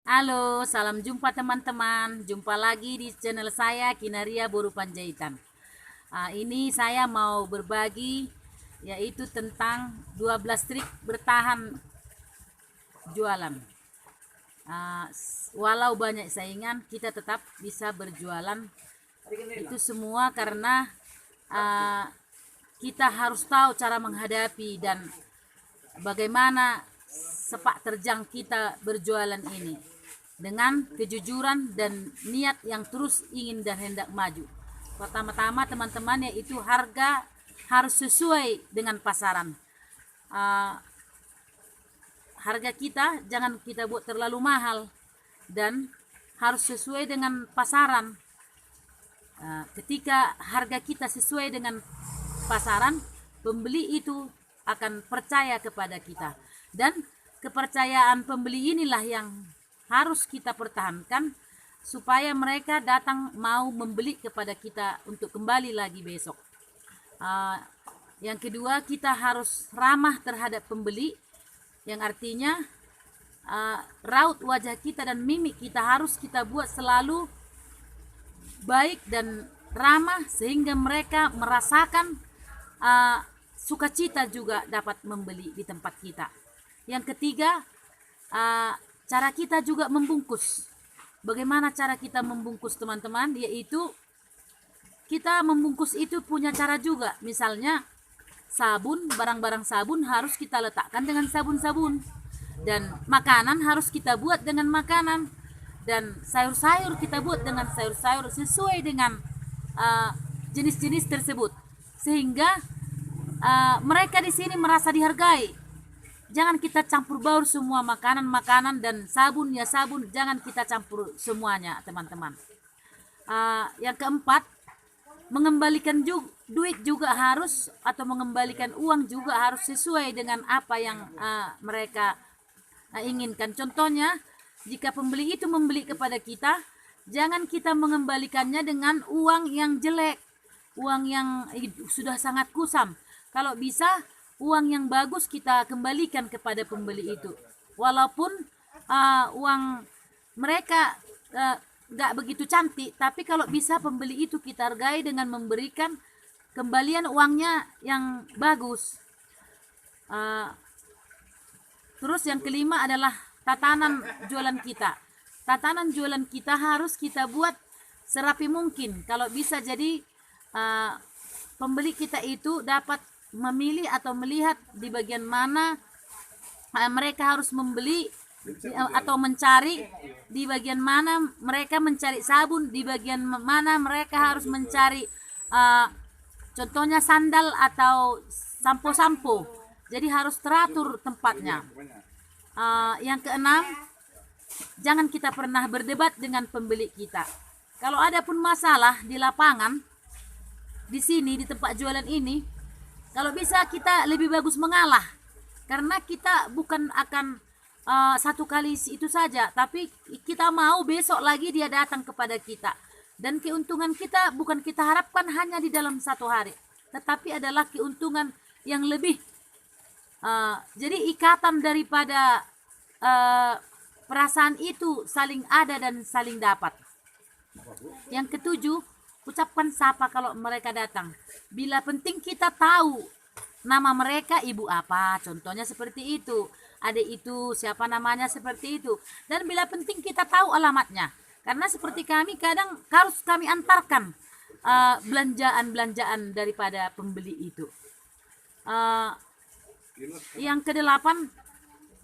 Halo, salam jumpa teman-teman. Jumpa lagi di channel saya Kinaria Buruh Panjaitan. Ini saya mau berbagi yaitu tentang 12 trik bertahan jualan. Walau banyak saingan, kita tetap bisa berjualan. Itu semua karena kita harus tahu cara menghadapi dan bagaimana sepak terjang kita berjualan ini dengan kejujuran dan niat yang terus ingin dan hendak maju. Pertama-tama teman-teman, yaitu harga harus sesuai dengan pasaran. Harga kita jangan kita buat terlalu mahal dan harus sesuai dengan pasaran. Ketika harga kita sesuai dengan pasaran, pembeli itu akan percaya kepada kita, dan kepercayaan pembeli inilah yang harus kita pertahankan supaya mereka datang mau membeli kepada kita untuk kembali lagi besok. Yang kedua, kita harus ramah terhadap pembeli, yang artinya raut wajah kita dan mimik kita harus kita buat selalu baik dan ramah sehingga mereka merasakan sukacita juga dapat membeli di tempat kita. Yang ketiga, cara kita juga membungkus. Bagaimana cara kita membungkus teman-teman? Yaitu kita membungkus itu punya cara juga. Misalnya sabun, barang-barang sabun harus kita letakkan dengan sabun-sabun, dan makanan harus kita buat dengan makanan, dan sayur-sayur kita buat dengan sayur-sayur sesuai dengan jenis-jenis tersebut, sehingga mereka di sini merasa dihargai. Jangan kita campur baur semua makanan dan sabun ya sabun, jangan kita campur semuanya teman-teman. Yang keempat, mengembalikan duit juga harus, atau mengembalikan uang juga harus sesuai dengan apa yang mereka inginkan. Contohnya, jika pembeli itu membeli kepada kita, jangan kita mengembalikannya dengan uang yang jelek, uang yang sudah sangat kusam. Kalau bisa, uang yang bagus kita kembalikan kepada pembeli itu. Walaupun uang mereka gak begitu cantik, tapi kalau bisa pembeli itu kita hargai dengan memberikan kembalian uangnya yang bagus. Terus yang kelima adalah tatanan jualan kita. Tatanan jualan kita harus kita buat serapi mungkin. Kalau bisa, jadi pembeli kita itu dapat memilih atau melihat di bagian mana mereka harus membeli atau mencari, di bagian mana mereka mencari sabun, di bagian mana mereka harus mencari contohnya sandal atau sampo-sampo. Jadi harus teratur tempatnya. Yang keenam, jangan kita pernah berdebat dengan pembeli kita. Kalau ada pun masalah di lapangan, di sini di tempat jualan ini, kalau bisa kita lebih bagus mengalah, karena kita bukan akan satu kali itu saja, tapi kita mau besok lagi dia datang kepada kita, dan keuntungan kita bukan kita harapkan hanya di dalam satu hari, tetapi adalah keuntungan yang lebih. Jadi ikatan daripada perasaan itu saling ada dan saling dapat. Yang ketujuh, ucapkan sapa kalau mereka datang. Bila penting kita tahu nama mereka, ibu apa, contohnya seperti itu, adik itu siapa namanya, seperti itu. Dan bila penting kita tahu alamatnya, karena seperti kami kadang harus kami antarkan belanjaan daripada pembeli itu. Yang kedelapan,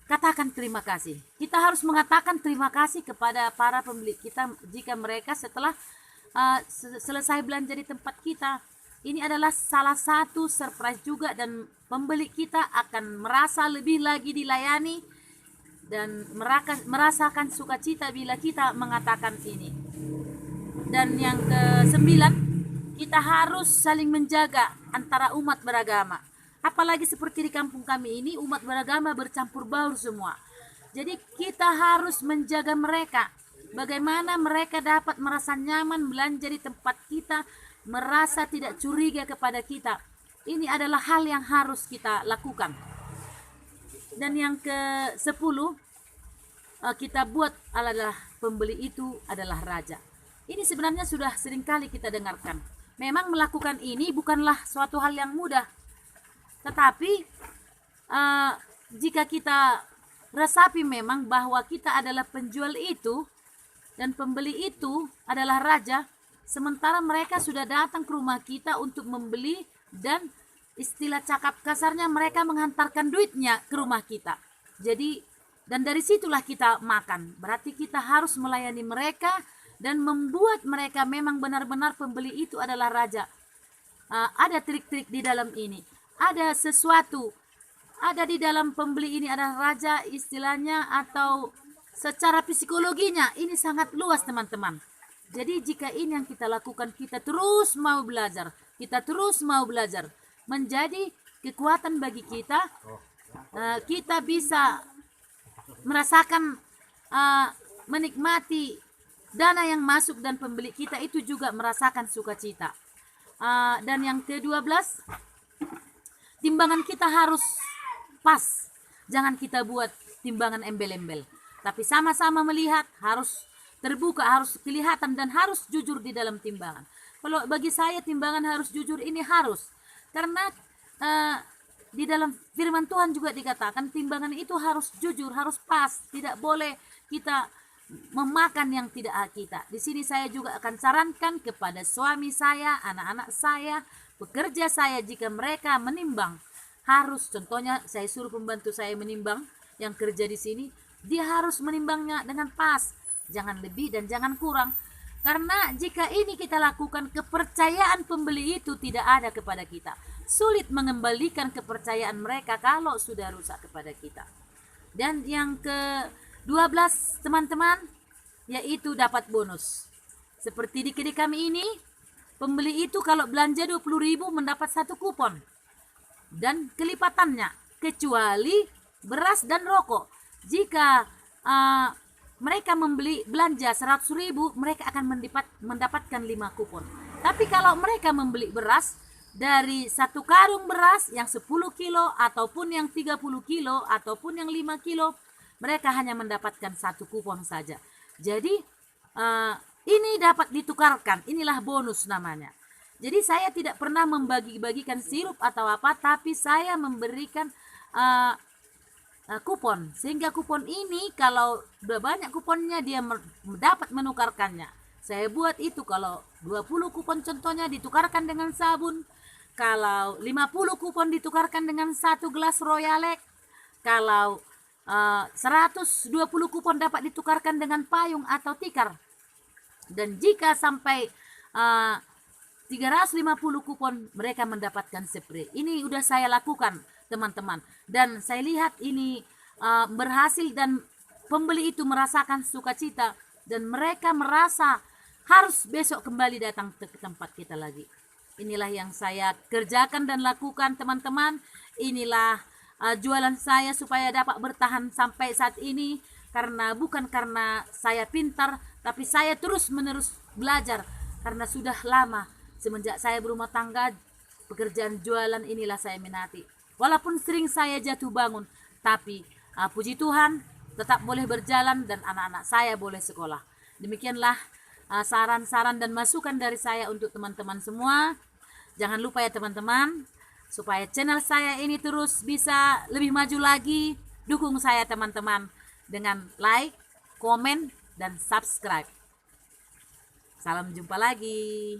katakan terima kasih. Kita harus mengatakan terima kasih kepada para pembeli kita jika mereka setelah selesai belanja di tempat kita. Ini adalah salah satu surprise juga, dan pembeli kita akan merasa lebih lagi dilayani dan merasakan sukacita bila kita mengatakan ini. Dan yang kesembilan, kita harus saling menjaga antara umat beragama. Apalagi seperti di kampung kami ini, umat beragama bercampur baur semua. Jadi kita harus menjaga mereka. Bagaimana mereka dapat merasa nyaman belanja di tempat kita, merasa tidak curiga kepada kita. Ini adalah hal yang harus kita lakukan. Dan yang ke-10, kita buat adalah pembeli itu adalah raja. Ini sebenarnya sudah seringkali kita dengarkan. Memang melakukan ini bukanlah suatu hal yang mudah. Tetapi jika kita resapi memang bahwa kita adalah penjual itu dan pembeli itu adalah raja, sementara mereka sudah datang ke rumah kita untuk membeli, dan istilah cakap kasarnya mereka menghantarkan duitnya ke rumah kita. Jadi, dan dari situlah kita makan. Berarti kita harus melayani mereka dan membuat mereka memang benar-benar pembeli itu adalah raja. Ada trik-trik di dalam ini. Ada sesuatu, ada di dalam pembeli ini adalah raja istilahnya, atau secara psikologinya ini sangat luas teman-teman. Jadi jika ini yang kita lakukan, kita terus mau belajar, kita terus mau belajar, menjadi kekuatan bagi kita. Kita bisa merasakan menikmati dana yang masuk, dan pembeli kita itu juga merasakan sukacita. Dan yang ke-12, timbangan kita harus pas. Jangan kita buat timbangan embel-embel, tapi sama-sama melihat, harus terbuka, harus kelihatan, dan harus jujur di dalam timbangan. Kalau bagi saya timbangan harus jujur, ini harus. Karena di dalam firman Tuhan juga dikatakan timbangan itu harus jujur, harus pas. Tidak boleh kita memakan yang tidak hak kita. Di sini saya juga akan sarankan kepada suami saya, anak-anak saya, pekerja saya, jika mereka menimbang, harus, contohnya saya suruh pembantu saya menimbang yang kerja di sini, dia harus menimbangnya dengan pas, jangan lebih dan jangan kurang. Karena jika ini kita lakukan, kepercayaan pembeli itu tidak ada kepada kita. Sulit mengembalikan kepercayaan mereka kalau sudah rusak kepada kita. Dan yang ke-12 teman-teman, yaitu dapat bonus. Seperti di kedai kami ini, pembeli itu kalau belanja 20.000 mendapat 1 kupon. Dan kelipatannya, kecuali beras dan rokok. Jika mereka belanja 100.000, mereka akan mendapatkan 5 kupon. Tapi kalau mereka membeli beras, dari 1 karung beras yang 10 kilo, ataupun yang 30 kilo, ataupun yang 5 kilo, mereka hanya mendapatkan 1 kupon saja. Jadi ini dapat ditukarkan, inilah bonus namanya. Jadi saya tidak pernah membagi-bagikan sirup atau apa, tapi saya memberikan kupon, sehingga kupon ini kalau udah banyak kuponnya, dia dapat menukarkannya. Saya buat itu, kalau 20 kupon contohnya ditukarkan dengan sabun, kalau 50 kupon ditukarkan dengan 1 gelas Royalek, kalau 120 kupon dapat ditukarkan dengan payung atau tikar, dan jika sampai 350 kupon mereka mendapatkan spray. Ini udah saya lakukan teman-teman, dan saya lihat ini berhasil, dan pembeli itu merasakan sukacita, dan mereka merasa harus besok kembali datang ke tempat kita lagi. Inilah yang saya kerjakan dan lakukan teman-teman. Inilah jualan saya supaya dapat bertahan sampai saat ini, karena bukan karena saya pintar, tapi saya terus menerus belajar, karena sudah lama semenjak saya berumah tangga, pekerjaan jualan inilah saya minati. Walaupun sering saya jatuh bangun, tapi puji Tuhan tetap boleh berjalan, dan anak-anak saya boleh sekolah. Demikianlah saran-saran dan masukan dari saya untuk teman-teman semua. Jangan lupa ya teman-teman, supaya channel saya ini terus bisa lebih maju lagi, dukung saya teman-teman dengan like, komen, dan subscribe. Salam jumpa lagi.